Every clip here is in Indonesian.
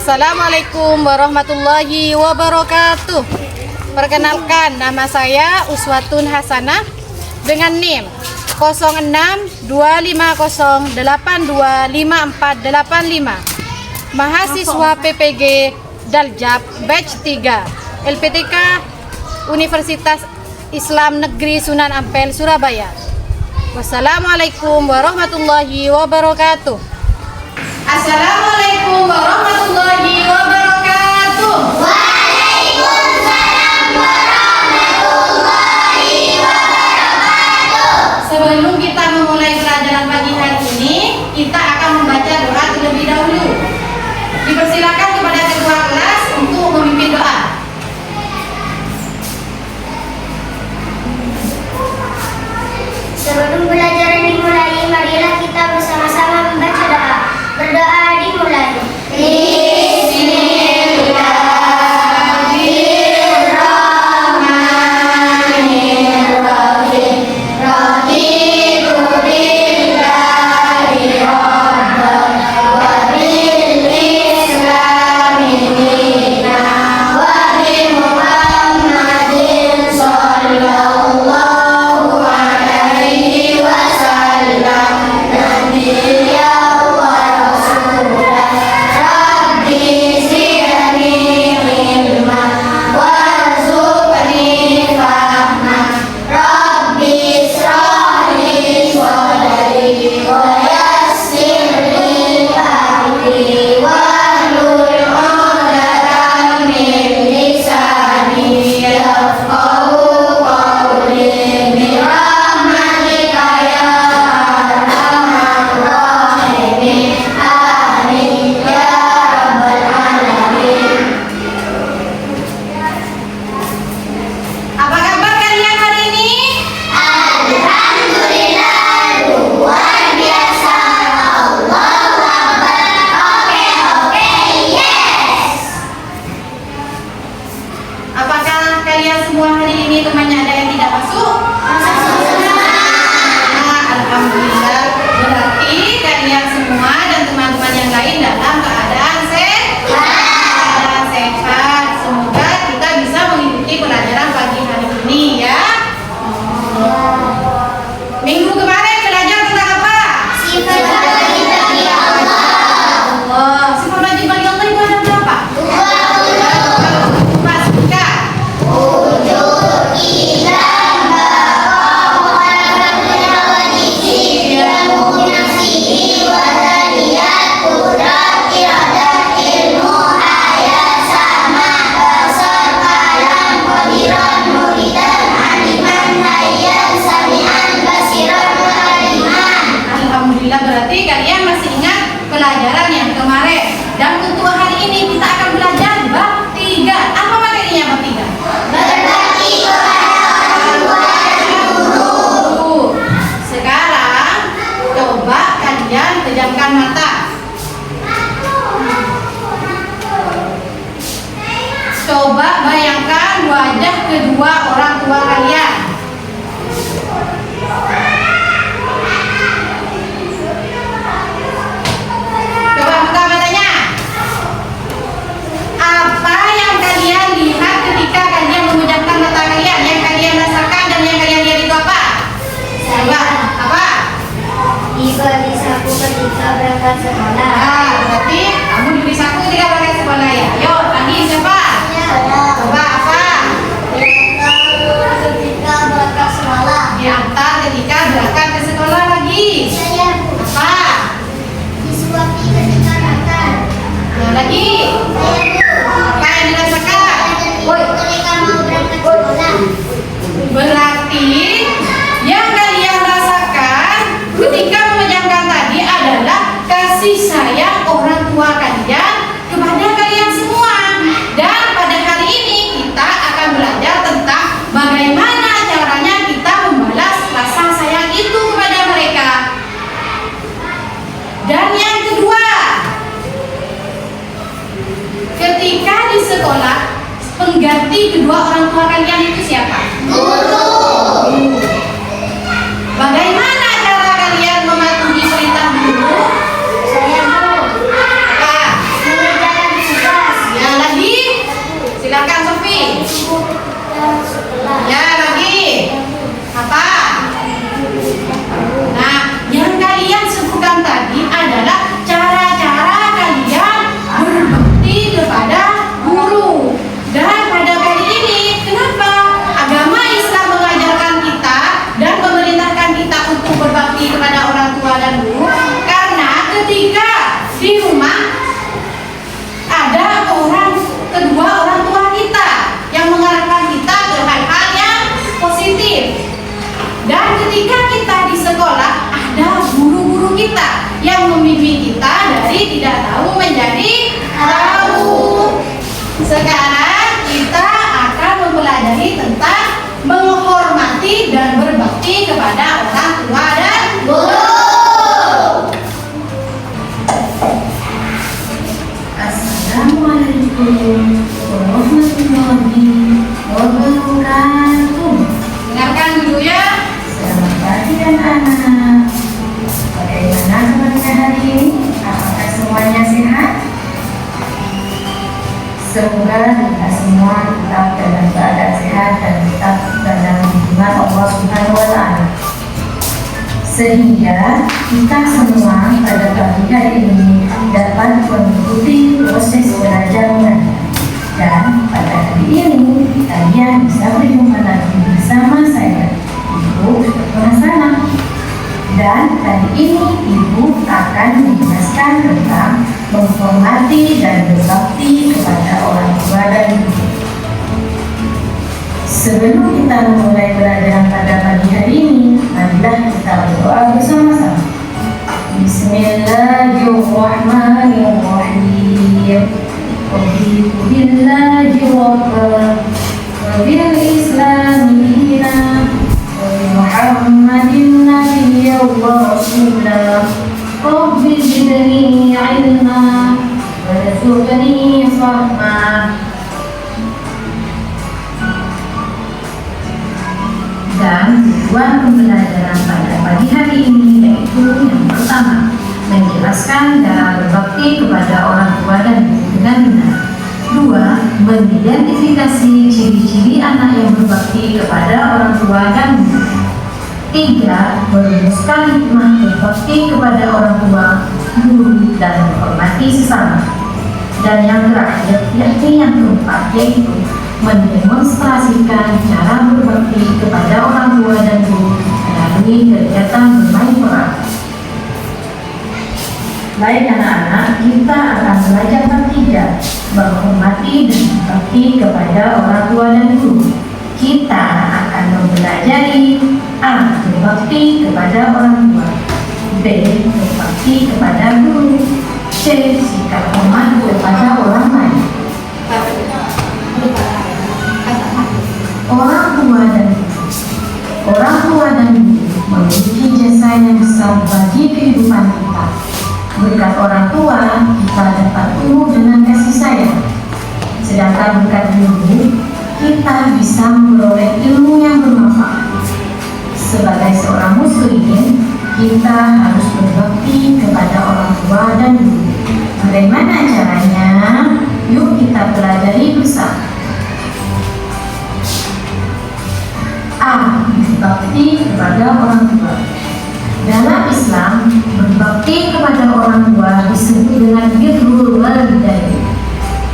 Assalamualaikum warahmatullahi wabarakatuh. Perkenalkan, nama saya Uswatun Hasanah dengan NIM 0625082545. Mahasiswa PPG Daljab Batch 3 LPTK Universitas Islam Negeri Sunan Ampel, Surabaya. Wassalamualaikum warahmatullahi wabarakatuh. Assalamualaikum warahmatullahi wabarakatuh. Waalaikumsalam warahmatullahi wabarakatuh. Sebelum kita memulai pelajaran pagi hari ini, kita akan membaca doa terlebih dahulu. Dipersilakan kepada ketua kelas untuk memimpin doa. Sebelum pelajaran dimulai, marilah kita bersama-sama membaca doa. Berdoa dimulai. Coba bayangkan wajah kedua orang tua kalian. Coba buka matanya. Apa yang kalian lihat ketika kalian memejamkan mata kalian? Yang kalian rasakan dan yang kalian lihat itu apa? Coba, apa? Ibu di saku ketika berangkat sekolah. Nah, berarti kamu diberi saku ketika berangkat sekolah ya. Yuk, tadi siapa? Coba apa? Ketika berangkat sekolah. Diantar ketika berangkat ke sekolah lagi. Saya Apa? disuapi ketika makan. Nah, lagi. Apa yang dirasakan? Ketika mau berangkat sekolah. Berarti yang kalian rasakan ketika memejamkan tadi adalah kasih sayang orang tua kalian kepada kalian semua. Dan pada hari ini kita akan belajar tentang bagaimana caranya kita membalas rasa sayang itu kepada mereka. Dan yang kedua, ketika di sekolah, pengganti kedua orang tua kalian itu siapa? Guru. Bagaimana cara kalian mematuhi perintah guru? Saya guru. Apa? Mengerjakan Silakan Sofi. Ya, lagi. Apa? Nah, yang kalian sebutkan tadi adalah cara-cara kalian berbakti kepada guru. Dan pada kali ini, kenapa agama Islam mengajarkan kita dan memerintahkan kita untuk berbakti kepada orang tua dan guru? Karena ketika di rumah ada kedua orang tua kita yang mengarahkan kita ke hal-hal yang positif. Dan ketika kita di sekolah ada guru-guru kita yang membimbing kita dari tidak tahu menjadi tahu. Sekarang kita akan mempelajari tentang menghormati dan berbakti kepada orang tua dan guru. Assalamualaikum warahmatullahi wabarakatuh. Dengarkan dulu ya. Selamat pagi anak-anak. Bagaimana kabarnya hari ini? Apakah semuanya sehat? Semoga kita semua tetap dalam keadaan sehat dan tetap dalam lindungan Allah Subhanahu wa Ta'ala. Sehingga kita semua pada pagi hari ini dapat mengikuti proses belajar mengajar. Dan pada hari ini kalian bisa berjumpa lagi bersama saya, Ibu Hasanah. Dan kali ini Ibu akan menjelaskan tentang menghormati dan berbakti kepada orang tua dan guru. Sebelum kita memulai pelajaran pada pagi hari ini, marilah kita berdoa bersama-sama. Bismillahirrahmanirrahim. Raditu billahi rabban wa bil islami dinan wa bi Muhammadin nabiyyan wa rasulah. Rabbi zidni ilma warzuqni fahma. Dan tujuan pembelajaran pada pagi hari ini yaitu yang pertama, menjelaskan cara berbakti kepada orang tua dan guru dengan benar. Dua, mengidentifikasi ciri-ciri anak yang berbakti kepada orang tua dan guru. Tiga, merumuskan hikmah berbakti kepada orang tua, guru, dan menghormati sesama. Dan yang terakhir, yakni yang keempat, yaitu mendemonstrasikan cara berbakti kepada orang tua dan guru melalui kegiatan bermain peran. Baik anak-anak, kita akan belajar bab 3, menghormati dan berbakti kepada orang tua dan guru. Kita akan mempelajari A. Berbakti kepada orang tua, B. Berbakti kepada guru, C. Sikap hormat kepada orang lain. Orang tua dan guru memiliki jasa yang besar bagi kehidupan kita. Berkat orang tua, kita dapat tumbuh dengan kasih sayang. Sedangkan berkat guru, kita bisa memperoleh ilmu yang bermanfaat. Sebagai seorang muslim, kita harus berbakti kepada orang tua dan guru. Bagaimana caranya? Yuk kita pelajari bersama. A. Berbakti kepada orang tua. Dalam Islam, berbakti kepada orang tua disebut dengan birrul walidain.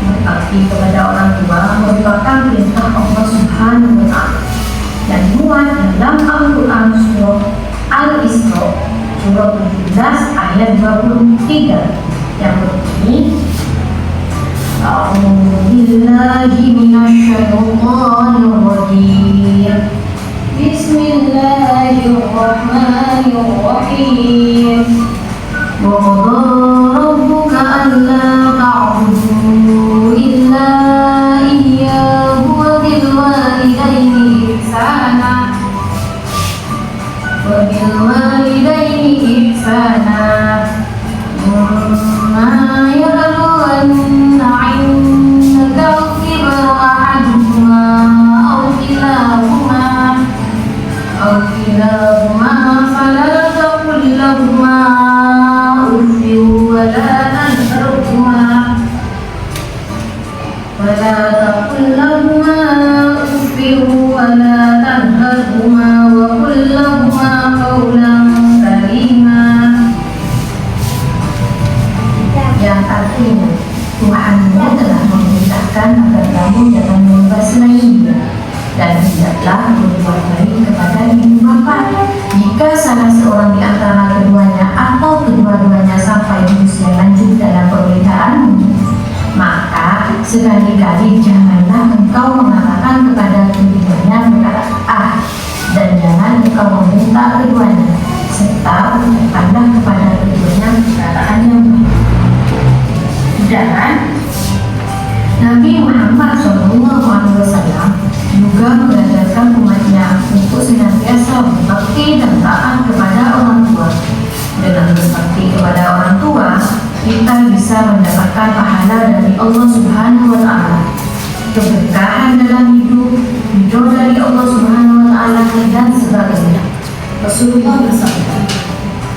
Berbakti kepada orang tua merupakan perintah Allah Subhanahu wa Ta'ala dan muat dalam Al-Quran surah Al-Isra surah 17 ayat 23 yang berbunyi, A'udzu billahi minasyaitonir rajim. Bismillahirrahmanirrahim. Wa qada rabbuka alla ta'budu illa iyyahu wa bil walidayni ihsana. Wa bil walidayni ihsana. Ma yablughanna 'indaka al-kibara ahaduhuma aw kilahuma فلا تقل لهما أف ولا تنهرهما تقل لهما أف ولا تنهرهما وقل لهما قولا كريما. Yang artinya Tuhanmu telah memerintahkan agar kamu jangan membasmi dan hendaklah berbuat baik kepada ibu bapa. Jika salah seorang di antara keduanya atau kedua-duanya sampai berusia lanjut dalam pernikahanmu, maka sekali-kali janganlah engkau mengatakan kepada keduanya perkataan dan jangan engkau meminta keduanya, serta ucapkanlah kepada keduanya perkataan yang baik. Dan Nabi Muhammad SAW juga mengajarkan umatnya untuk senantiasa berbakti dan taat kepada orang tua. Dengan berbakti kepada orang tua, kita bisa mendapatkan pahala dari Allah Subhanahu wa Ta'ala, keberkahan dalam hidup, ridho dari Allah Subhanahu wa Ta'ala, dan sebagainya. Rasulullah bersabda,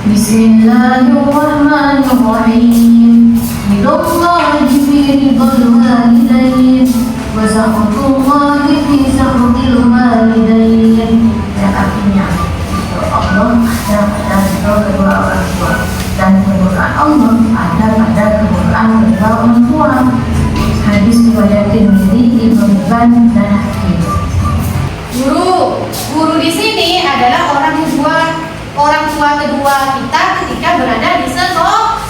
Bismillahirrahmanirrahim. Ridhallahi fi ridhal walidain wa sakhatullahi fi sakhatil walidain. Yang artinya Allah ada pada ridho kedua orang tua dan kemurkaan Allah ada pada kemurkaan kedua orang tua. Hadis riwayat Tirmidzi, Ibnu Hibban, dan Hakim. Guru di sini adalah orang tua kedua kita ketika berada di sekolah.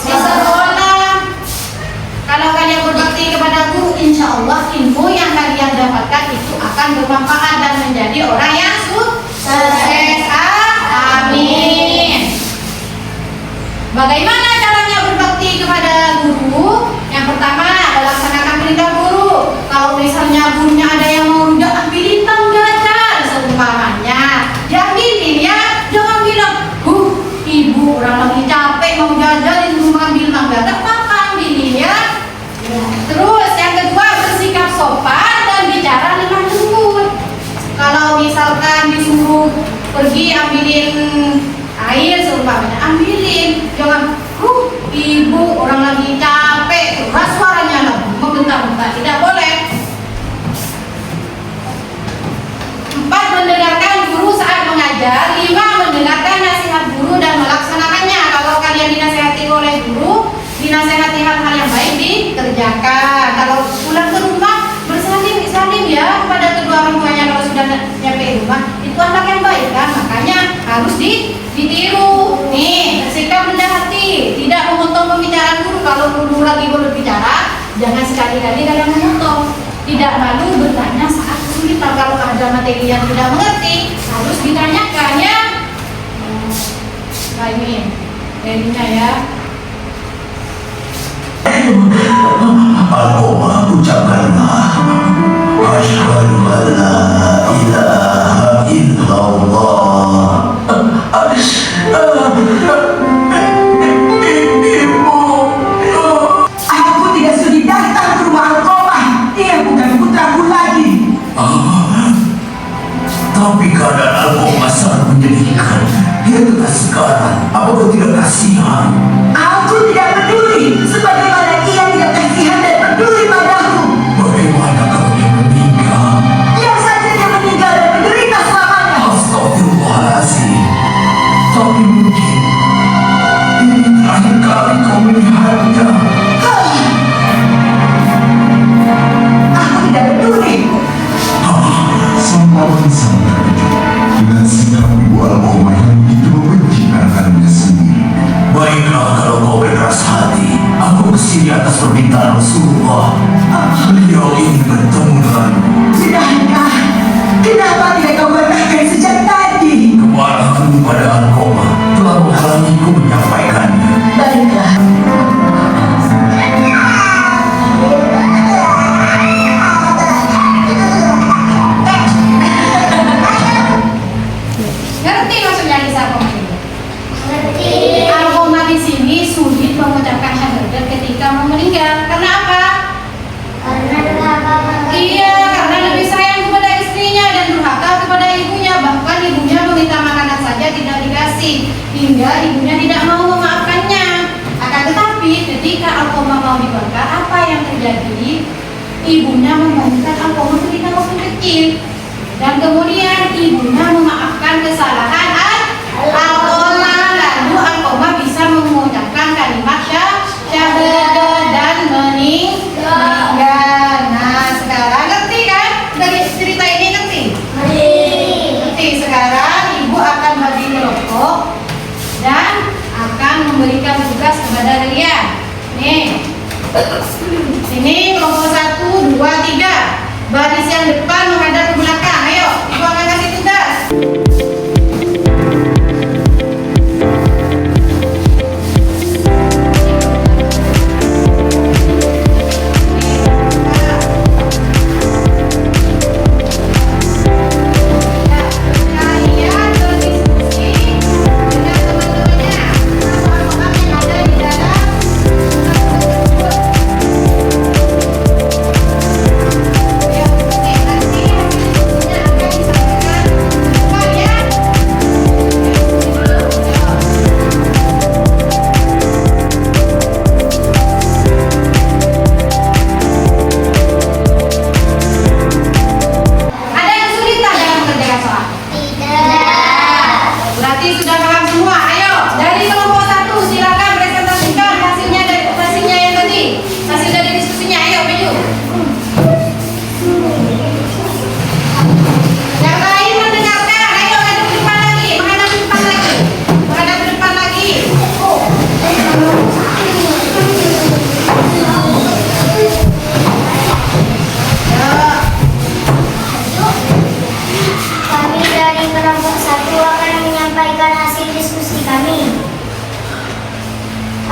Kalau kalian berbakti kepada guru, insya Allah ilmu yang kalian dapatkan itu akan bermanfaat dan menjadi orang yang sukses. Amin. Bagaimana caranya berbakti kepada guru? Yang pertama adalah laksanakan perintah guru. Kalau misalnya gurunya ada yang mau rujak, ambilin tanggacan seumpamanya. Diambilin ya, jangan bilang, ibu orang lagi capek mau jajan itu ambil tanggacan, maka ambilin ya. Terus yang kedua, bersikap sopan dan bicara dengan lembut. Kalau misalkan disuruh pergi ambilin air seumpamanya, ambilin, jangan ibu orang lagi capek, keras suaranya lembut, membentak-bentak, tidak boleh. 4. Mendengarkan guru saat mengajar. 5. Mendengarkan nasihat guru dan melaksanakannya. Kalau kalian dinasihati oleh guru, dinasihati hal-hal yang baik dikerjakan. Kalau pulang ke rumah, bersalim ya kepada kedua orang tuanya. Kalau sudah nyampe rumah, itu anak yang baik kan, makanya harus ditiru. Nih, bersikap rendah hati, tidak memotong pembicaraan guru. Kalau guru lagi berbicara, jangan sekali-kali kalian memotong. Tidak malu bertanya saat kesulitan. Kalau ada materi yang tidak mengerti, harus ditanyakan ya. Nah ini jadinya ya. Al-Qur'an ucapkanlah Asyhadu an la ilaha illallah. Ibu, aku tidak sudi datang ke rumah Al-Qamah. Dia bukan putraku lagi. tapi keadaan Al-Qamah sangat menyedihkan. Dia telah sekarang. Apa kau tidak kasihan? Aku tidak peduli sebagaimana ia tidak kasihan dan peduli padaku. Bagaimana kalau dia meninggal? Dia saja dia meninggal dan menderita selamanya. Astagfirullahaladzim. Tapi mungkin ini terakhir kali kau melihatnya. Aku tidak peduli. Sang paman sangat terkejut dengan sikap ibu Al-Qamah yang begitu membenci anak-anaknya sendiri. Baiklah kalau kau berkeras hati, aku kesini atas permintaan Rasulullah. Beliau ingin bertemu denganmu. Sudahkah? Kenapa tidak kau katakan sejak tadi? Kemarahanku pada Al-Qamah telah menghalangiku menyampaikannya. Baiklah. Ngerti maksudnya Lisa ini? Ngerti. Al-Qamah di sini sulit mengucapkan syahadat ketika mau meninggal. Karena apa? Karena durhaka kepada Iya, karena lebih sayang kepada istrinya dan durhaka kepada ibunya. Bahkan ibunya meminta makanan saja tidak dikasih, hingga ibunya tidak mau memaafkannya. Akan tetapi ketika Al-Qamah mau dibakar, apa yang terjadi? ibunya membagikan alkohol ketika waktu kecil. Dan kemudian ibunya memaafkan kesalahan Alkoma, lalu Alkoma bisa mengucapkan kalimat syahadah dan meninggal. Nah, sekarang ngerti kan? Dari cerita ini ngerti? Ngerti. Sekarang ibu akan bagi kelompok dan akan memberikan tugas kepada kalian. Nih, sini kelompok 1, 2, 3. Baris yang depan menghadap ke belakang. Ayo, ibu akan kasih tugas.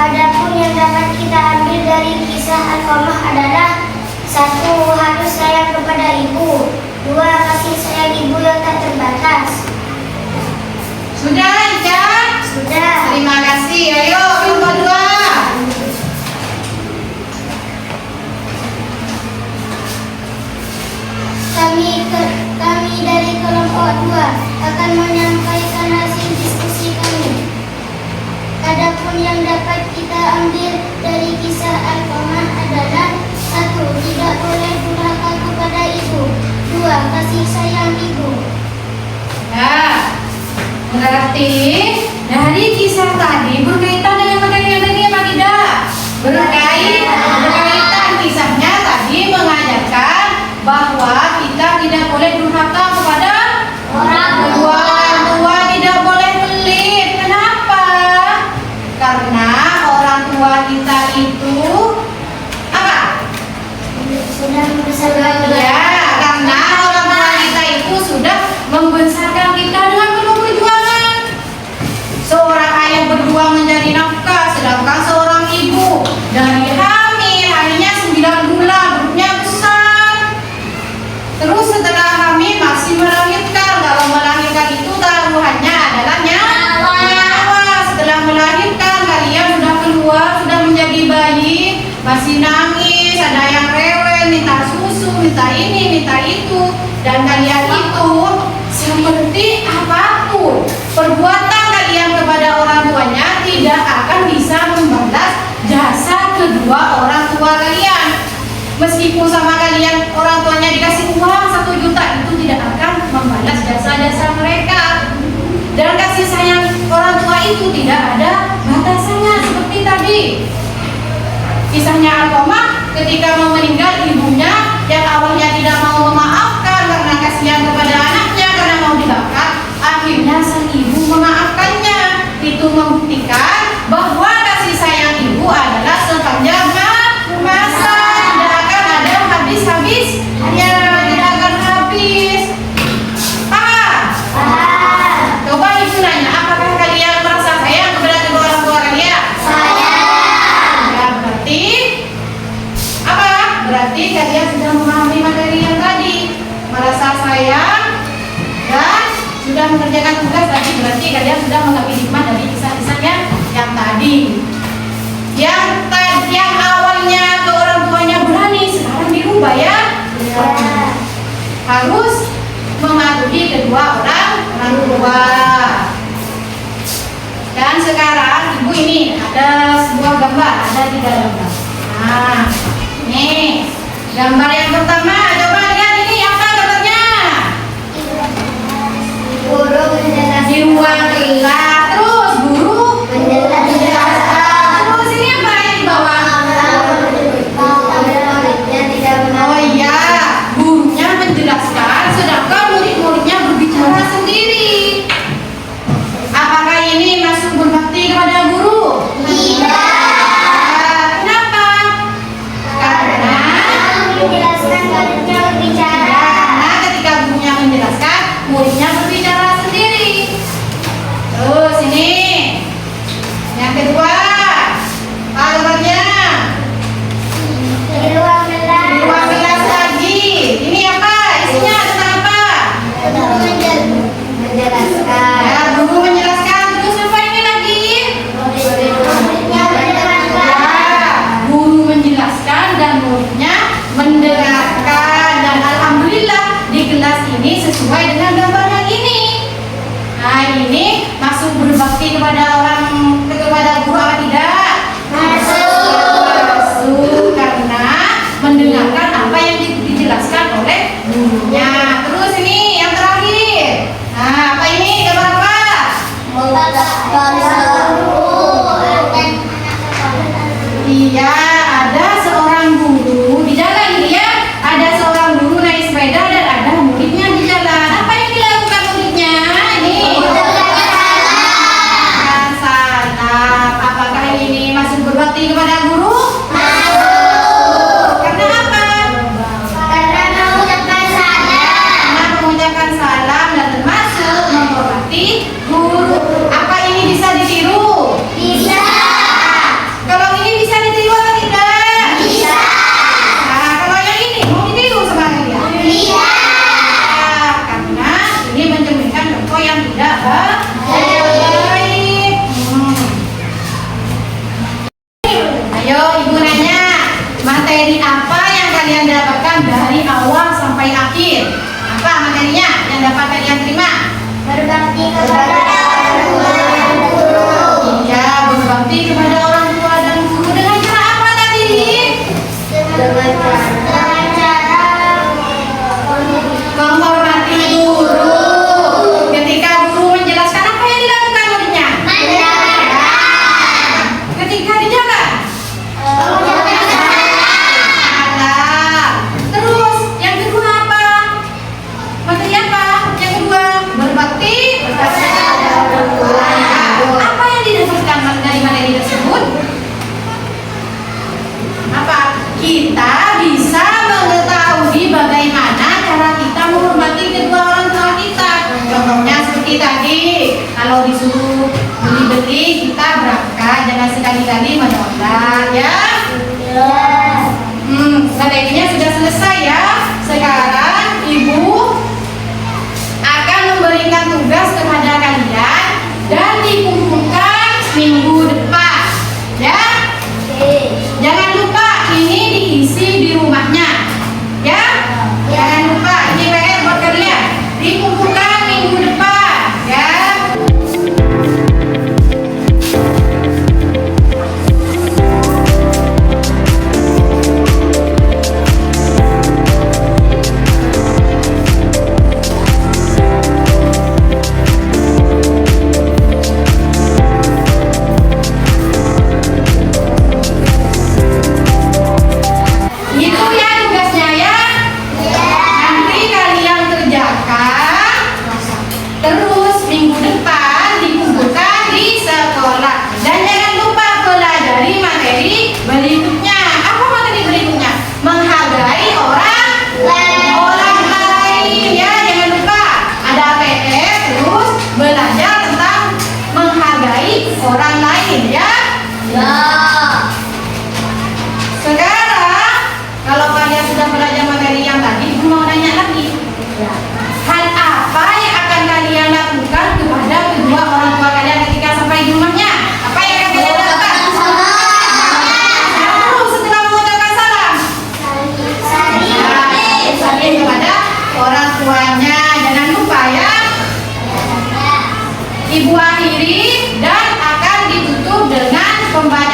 Adapun yang dapat kita ambil dari kisah Alqamah adalah 1. Harus sayang kepada ibu. 2. Kasih sayang ibu yang tak terbatas. Sudah, Ica? Sudah. Terima kasih. Ayo, kelompok 2. Kami dari kelompok 2 akan menyampaikan hasil diskusi kami. Adapun yang dapat kita ambil dari kisah Alqamah adalah 1. Tidak boleh durhaka kepada ibu. 2. Kasih sayang ibu. Ya, berarti dari kisah tadi berkaitan dengan materi yang tadi apa tidak? Berkaitan kisahnya tadi mengajarkan bahwa kita tidak boleh durhaka kepada kedua orang tua, tidak boleh pelit. Kenapa? Karena orang tua kita itu apa? Sudah membesarkan Ya, karena orang tua kita itu sudah membesarkan kita dengan penuh perjuangan. Seorang ayah berjuang mencari nafkah, sedangkan seorang ibu dari hamil, hanya 9 bulan, perutnya besar. Terus setelah hamil masih melahirkan. Kalau melahirkan itu taruhannya adalah nyawa. Setelah melahirkan kalian sudah keluar, sudah menjadi bayi, masih nangis, ada yang rewel, minta susu, minta ini, minta itu. Dan kalian itu seperti apapun perbuatan kalian kepada orang tuanya tidak akan bisa membalas jasa kedua orang tua kalian. Meskipun sama kalian orang tuanya dikasih uang 1 juta, itu tidak akan membalas jasa-jasa mereka. Dan kasih sayang orang tua itu tidak ada batasannya seperti tadi. Kisahnya Alqamah ketika mau meninggal ibunya yang awalnya tidak mau memaafkan karena kasihan kepada anaknya karena mau dibakar, akhirnya sang ibu memaafkannya. Itu membuktikan bahwa kasih sayang ibu adalah sepanjang masa, tidak akan ada habis-habisnya, tidak akan habis. Paham? Coba ibu nanya, apakah kalian merasa sayang kepada kedua orang tua kalian? Ya, berarti apa? Berarti kalian sudah memahami materi yang tadi, merasa sayang dan sudah mengerjakan tugas tadi. Berarti kalian sudah mengambil hikmah dari kisah-kisah yang tadi. Yang awalnya ke orang tuanya berani, sekarang dirubah ya. Harus mematuhi kedua orang tua. Dan sekarang ibu ini ada sebuah gambar, ada 3 gambar. Nah, nih Gambar yang pertama, coba lihat ini apa gambarnya? Guru menjelaskan. Di ruang kelas, terus guru menjelaskan. Terus ini apa yang di bawah? Oh iya, gurunya menjelaskan, sedangkan murid-muridnya berbicara sendiri. Apakah ini masuk berbakti kepada guru? Tidak. Kenapa? Karena ketika gurunya menjelaskan, muridnya berbicara sendiri. Terus ini yang kedua, apa gambarnya? Di ruang Di ruang kelas lagi. Ini apa? Isinya tentang apa? menjelaskan. Ya, guru menjelaskan. Terus apa ini lagi? Ya, guru menjelaskan dan muridnya mendengarkan. Dan alhamdulillah di kelas ini sesuai dengan gambar yang ini. Nah, ini masuk berbakti kepada guru apa tidak? Masuk karena mendengarkan apa yang dijelaskan oleh gurunya. Terus ini yang terakhir. Nah, apa ini? Gambar apa? Iya, ada seorang guru di jalan dia. Ada seorang guru naik sepeda dan ada muridnya di jalan. Apa yang dilakukan muridnya? Ini. Mengucapkan salam. Apakah ini masuk berbakti kepada guru? Karena apa? Karena mengucapkan salam dan termasuk menghormati guru. Apa ini bisa ditiru? Kalau ini bisa ditiru atau tidak? Nah, kalau yang ini mau ditiru sama dia? Karena ini mencerminkan contoh yang tidak baik. Ayo ibu nanya, materi apa yang kalian dapatkan dari awal sampai akhir? Apa materinya yang dapat kalian terima? Berbakti kepada orang tua dan guru. Iya, berbakti kepada orang tua dan guru dengan cara apa tadi? Dengan cara Menghormati guru. Ketika guru menjelaskan, apa yang dilakukan muridnya? Ketika di jalan. Salam. Terus yang kedua apa? Materi apa? Yang kedua berbakti kepada orang tua. Apa yang didapatkan dari materi tersebut? Apa? Kita bisa mengetahui bagaimana cara kita menghormati kedua orang tua kita. Contohnya seperti tadi, kalau disuruh beli-beli kita berangkat, jangan sekali-kali menolak ya. Materinya sudah selesai ya. Sekarang ibu akan memberikan tugas kepada kalian dan dikumpulkan minggu depan ya. Jangan lupa ini diisi di rumahnya ya. Jangan lupa ini PR buat kalian, dikumpulkan minggu depan ya. Itu ya tugasnya ya. Nanti kalian kerjakan. Terus minggu depan dikumpulkan di sekolah. Dan jangan lupa pelajari materi berikutnya. Apa materi berikutnya? Menghargai orang lain ya. Jangan lupa ada PR terus belajar tentang menghargai orang lain ya. Sekarang kalau kalian sudah belajar materi yang tadi, ibu mau nanya lagi. Hal apa yang akan kalian lakukan kepada kedua orang tua kalian ketika sampai di rumahnya? Apa yang akan kalian lakukan? Terus setelah mengucapkan salam, salim kepada orang tuanya. Jangan lupa ya. Ibu akhiri dan akan ditutup dengan pembacaan